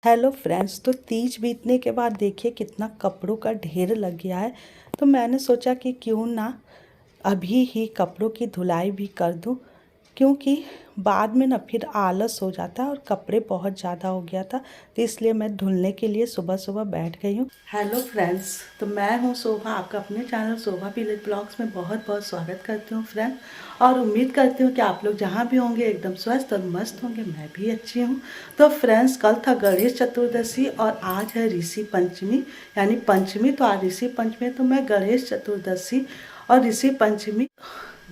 Hello friends, तो तीज बीतने के बाद देखिए कितना कपड़ों का ढेर लग गया है। तो मैंने सोचा कि क्यों ना अभी ही कपड़ों की धुलाई भी कर दूं, क्योंकि बाद में ना फिर आलस हो जाता है और कपड़े बहुत ज़्यादा हो गया था। तो इसलिए मैं धुलने के लिए सुबह सुबह बैठ गई हूँ। हेलो फ्रेंड्स, तो मैं हूँ शोभा, आपका अपने चैनल शोभा विलेज ब्लॉग्स में बहुत बहुत स्वागत करती हूँ फ्रेंड। और उम्मीद करती हूँ कि आप लोग जहाँ भी होंगे एकदम स्वस्थ और मस्त होंगे। मैं भी अच्छी हूँ। तो फ्रेंड्स, कल था गणेश चतुर्दशी और आज है ऋषि पंचमी, यानी पंचमी तो आज ऋषि पंचमी है। तो मैं गणेश चतुर्दशी और ऋषि पंचमी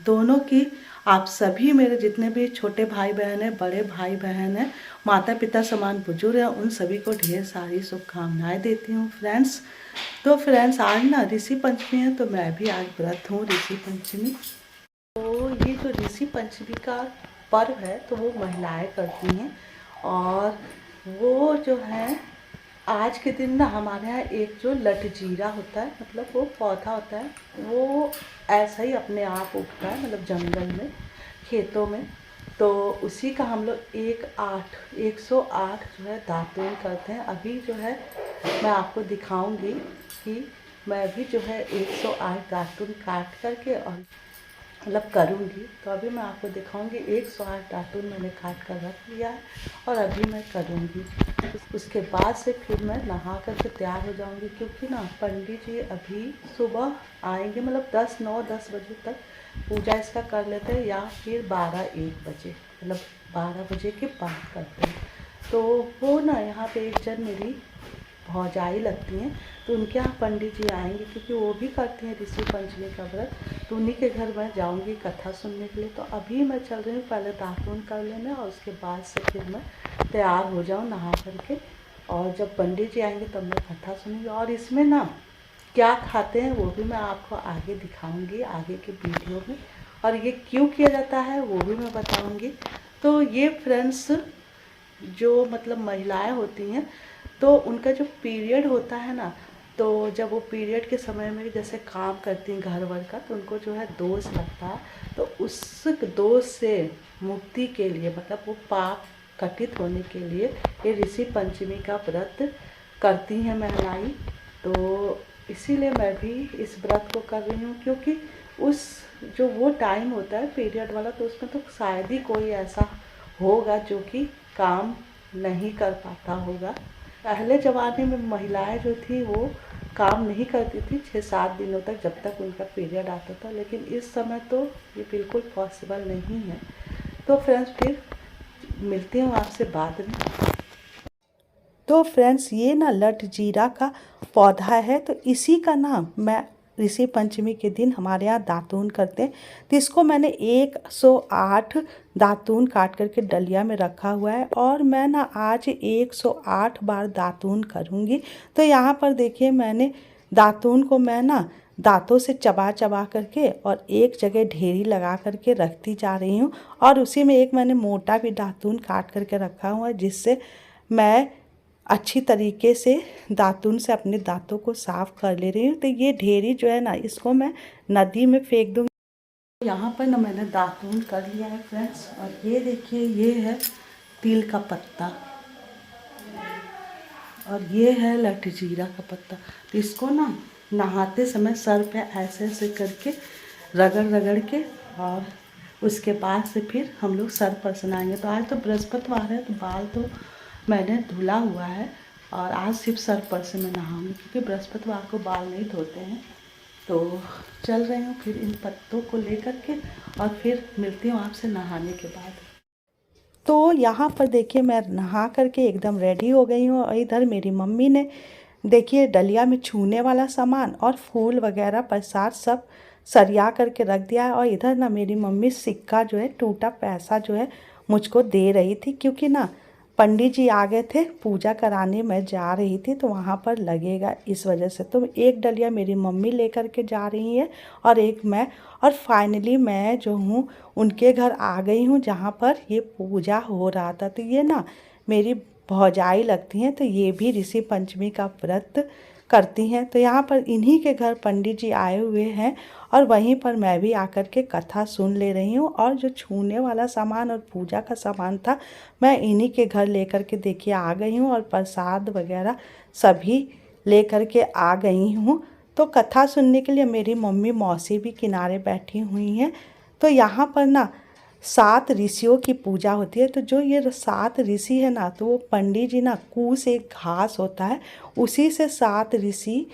दोनों की आप सभी मेरे जितने भी छोटे भाई बहन हैं, बड़े भाई बहन हैं, माता पिता समान बुजुर्ग हैं, उन सभी को ढेर सारी शुभकामनाएं देती हूँ फ्रेंड्स। तो फ्रेंड्स, आज ना ऋषि पंचमी है, तो मैं भी आज व्रत हूँ ऋषि पंचमी। तो ये जो ऋषि पंचमी का पर्व है तो वो महिलाएं करती हैं। और वो जो है आज के दिन ना हमारे यहाँ एक जो लटजीरा होता है, मतलब वो पौधा होता है, वो ऐसा ही अपने आप उगता है, मतलब जंगल में, खेतों में। तो उसी का हम लोग 108 जो है दातून करते हैं। अभी जो है मैं आपको दिखाऊंगी कि मैं भी जो है 108 दातून काट करके और मतलब करूँगी। तो अभी मैं आपको दिखाऊंगी 108 दातून मैंने काट कर रख लिया है और अभी मैं करूँगी। उसके बाद से फिर मैं नहा कर के तैयार हो जाऊँगी, क्योंकि ना पंडित जी अभी सुबह आएंगे, मतलब 10 बजे तक पूजा इसका कर लेते हैं, या फिर 12-1 बजे, मतलब 12 बजे के बाद करते हैं। तो वो ना यहाँ पे एक जन मेरी भौजाई लगती हैं, तो उनके यहाँ पंडित जी आएंगे, क्योंकि वो भी करते हैं ऋषि पंचमी का व्रत। तो उन्हीं के घर मैं जाऊंगी कथा सुनने के लिए। तो अभी मैं चल रही हूँ पहले दातून कर लेने, और उसके बाद से फिर मैं तैयार हो जाऊँ नहा करके। और जब पंडित जी आएंगे तब मैं कथा सुनूँगी। और इसमें ना क्या खाते हैं वो भी मैं आपको आगे दिखाऊँगी, आगे के वीडियो में। और ये क्यों किया जाता है वो भी मैं बताऊँगी। तो ये फ्रेंड्स, जो मतलब महिलाएं होती हैं, तो उनका जो पीरियड होता है ना, तो जब वो पीरियड के समय में जैसे काम करती हैं घर वर का, तो उनको जो है दोष लगता है। तो उस दोष से मुक्ति के लिए, मतलब वो पाप कटित होने के लिए ये ऋषि पंचमी का व्रत करती हैं महिलाएं। तो इसीलिए मैं भी इस व्रत को कर रही हूँ, क्योंकि उस जो वो टाइम होता है पीरियड वाला, तो उसमें तो शायद ही कोई ऐसा होगा जो कि काम नहीं कर पाता होगा। पहले ज़माने में महिलाएं जो थी वो काम नहीं करती थी 6-7 दिनों तक, जब तक उनका पीरियड आता था। लेकिन इस समय तो ये बिल्कुल पॉसिबल नहीं है। तो फ्रेंड्स, फिर मिलती हूँ आपसे बाद में। तो फ्रेंड्स, ये ना लट जीरा का पौधा है, तो इसी का नाम मैं ऋषि पंचमी के दिन हमारे यहाँ दातून करते हैं। तो इसको मैंने 108 दातून काट करके डलिया में रखा हुआ है, और मैं ना आज 108 बार दातून करूँगी। तो यहाँ पर देखिए, मैंने दातून को मैं ना दांतों से चबा चबा करके और एक जगह ढेरी लगा करके रखती जा रही हूँ। और उसी में एक मैंने मोटा भी दातून काट करके रखा हुआ है, जिससे मैं अच्छी तरीके से दातून से अपने दांतों को साफ कर ले रही हूँ। तो ये ढेरी जो है ना, इसको मैं नदी में फेंक दूँगी। यहाँ पर ना मैंने दातून कर लिया है फ्रेंड्स, और ये देखिए, ये है तिल का पत्ता और ये है लटजीरा का पत्ता। तो इसको ना नहाते समय सर पे ऐसे ऐसे करके रगड़ रगड़ के, और उसके बाद से फिर हम लोग सर पर से नहाएंगे। तो आज तो बृहस्पतिवार है, तो बाल तो मैंने धुला हुआ है, और आज सिर्फ सर पर से मैं नहाऊंगी, क्योंकि बृहस्पतिवार को बाल नहीं धोते हैं। तो चल रही हूँ फिर इन पत्तों को लेकर के, और फिर मिलती हूँ आपसे नहाने के बाद। तो यहाँ पर देखिए, मैं नहा करके एकदम रेडी हो गई हूँ, और इधर मेरी मम्मी ने देखिए डलिया में छूने वाला सामान और फूल वगैरह प्रसाद सब सरिया करके रख दिया है। और इधर ना मेरी मम्मी सिक्का जो है, टूटा पैसा जो है, मुझको दे रही थी, क्योंकि ना पंडित जी आ गए थे पूजा कराने, मैं जा रही थी तो वहाँ पर लगेगा, इस वजह से। तो एक डलिया मेरी मम्मी लेकर के जा रही है और एक मैं। और फाइनली मैं जो हूँ उनके घर आ गई हूँ, जहाँ पर ये पूजा हो रहा था। तो ये ना मेरी भौजाई लगती हैं, तो ये भी ऋषि पंचमी का व्रत करती हैं। तो यहाँ पर इन्हीं के घर पंडित जी आए हुए हैं और वहीं पर मैं भी आकर के कथा सुन ले रही हूँ। और जो छूने वाला सामान और पूजा का सामान था मैं इन्हीं के घर लेकर के देखिए आ गई हूँ, और प्रसाद वगैरह सभी लेकर के आ गई हूँ। तो कथा सुनने के लिए मेरी मम्मी मौसी भी किनारे बैठी हुई हैं। तो यहाँ पर ना 7 ऋषियों की पूजा होती है। तो जो ये 7 ऋषि है ना, तो वो पंडित जी ना कूस एक घास होता है उसी से 7 ऋषि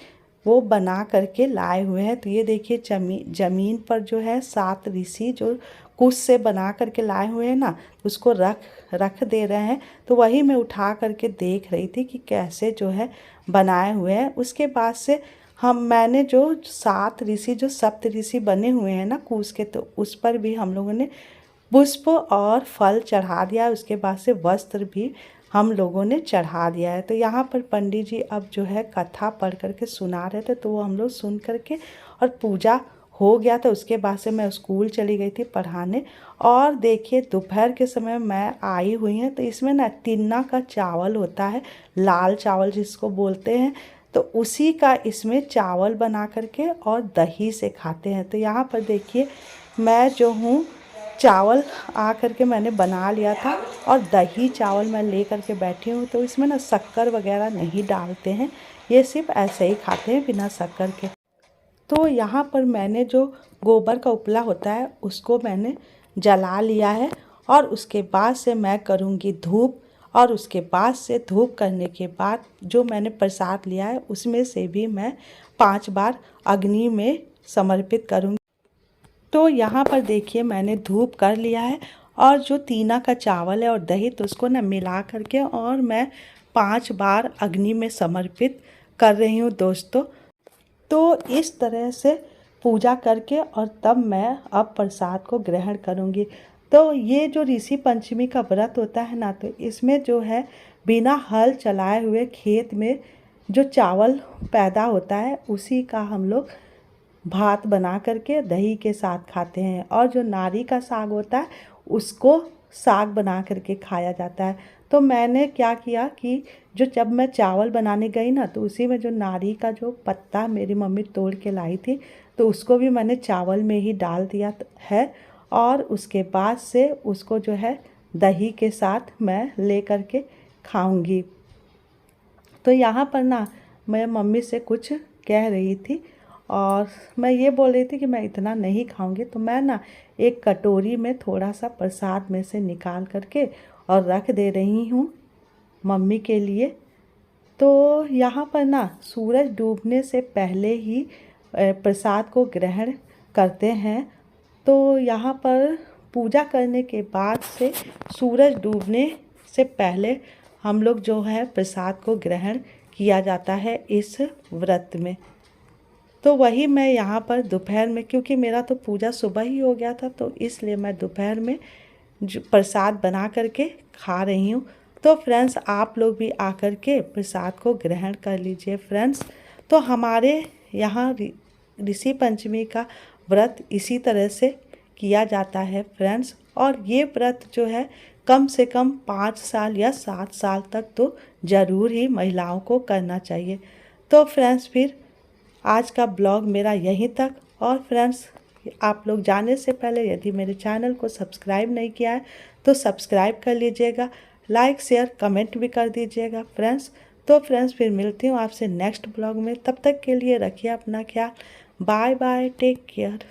वो बना करके लाए हुए हैं। तो ये देखिए जमीन पर जो है 7 ऋषि जो कुश से बना करके लाए हुए हैं ना, उसको रख दे रहे हैं। तो वही मैं उठा करके देख रही थी कि कैसे जो है बनाए हुए हैं। उसके बाद से मैंने जो 7 ऋषि जो सप्त ऋषि बने हुए हैं ना कुश के, तो उस पर भी हम लोगों ने पुष्प और फल चढ़ा दिया है। उसके बाद से वस्त्र भी हम लोगों ने चढ़ा दिया है। तो यहाँ पर पंडित जी अब जो है कथा पढ़ करके सुना रहे थे, तो वो हम लोग सुन करके और पूजा हो गया था। उसके बाद से मैं स्कूल चली गई थी पढ़ाने। और देखिए दोपहर के समय मैं आई हुई हैं। तो इसमें ना तिन्ना का चावल होता है, लाल चावल जिसको बोलते हैं, तो उसी का इसमें चावल बना करके और दही से खाते हैं। तो यहाँ पर देखिए मैं जो हूँ चावल आ करके मैंने बना लिया था और दही चावल मैं ले करके बैठी हूँ। तो इसमें ना शक्कर वगैरह नहीं डालते हैं, ये सिर्फ ऐसे ही खाते हैं बिना शक्कर के। तो यहाँ पर मैंने जो गोबर का उपला होता है उसको मैंने जला लिया है, और उसके बाद से मैं करूँगी धूप। और उसके बाद से धूप करने के बाद जो मैंने प्रसाद लिया है उसमें से भी मैं 5 बार अग्नि में समर्पित करूँगी। तो यहाँ पर देखिए मैंने धूप कर लिया है, और जो तीना का चावल है और दही तो उसको ना मिला करके और मैं 5 बार अग्नि में समर्पित कर रही हूँ दोस्तों। तो इस तरह से पूजा करके और तब मैं अब प्रसाद को ग्रहण करूँगी। तो ये जो ऋषि पंचमी का व्रत होता है ना, तो इसमें जो है बिना हल चलाए हुए खेत में जो चावल पैदा होता है उसी का हम लोग भात बना करके दही के साथ खाते हैं। और जो नारी का साग होता है उसको साग बना करके खाया जाता है। तो मैंने क्या किया कि जब मैं चावल बनाने गई ना, तो उसी में जो नारी का जो पत्ता मेरी मम्मी तोड़ के लाई थी, तो उसको भी मैंने चावल में ही डाल दिया है। और उसके बाद से उसको जो है दही के साथ मैं ले करके खाऊंगी। तो यहाँ पर ना मैं मम्मी से कुछ कह रही थी और मैं ये बोल रही थी कि मैं इतना नहीं खाऊंगी। तो मैं ना एक कटोरी में थोड़ा सा प्रसाद में से निकाल करके और रख दे रही हूँ मम्मी के लिए। तो यहाँ पर ना सूरज डूबने से पहले ही प्रसाद को ग्रहण करते हैं। तो यहाँ पर पूजा करने के बाद से सूरज डूबने से पहले हम लोग जो है प्रसाद को ग्रहण किया जाता है इस व्रत में। तो वही मैं यहाँ पर दोपहर में, क्योंकि मेरा तो पूजा सुबह ही हो गया था, तो इसलिए मैं दोपहर में जो प्रसाद बना करके खा रही हूँ। तो फ्रेंड्स आप लोग भी आकर के प्रसाद को ग्रहण कर लीजिए फ्रेंड्स। तो हमारे यहाँ ऋषि पंचमी का व्रत इसी तरह से किया जाता है फ्रेंड्स। और ये व्रत जो है कम से कम 5 साल या 7 साल तक तो ज़रूर ही महिलाओं को करना चाहिए। तो फ्रेंड्स फिर आज का ब्लॉग मेरा यहीं तक। और फ्रेंड्स आप लोग जाने से पहले यदि मेरे चैनल को सब्सक्राइब नहीं किया है तो सब्सक्राइब कर लीजिएगा, लाइक शेयर कमेंट भी कर दीजिएगा फ्रेंड्स। तो फ्रेंड्स फिर मिलती हूँ आपसे नेक्स्ट ब्लॉग में। तब तक के लिए रखिए अपना ख्याल। Bye bye, take care.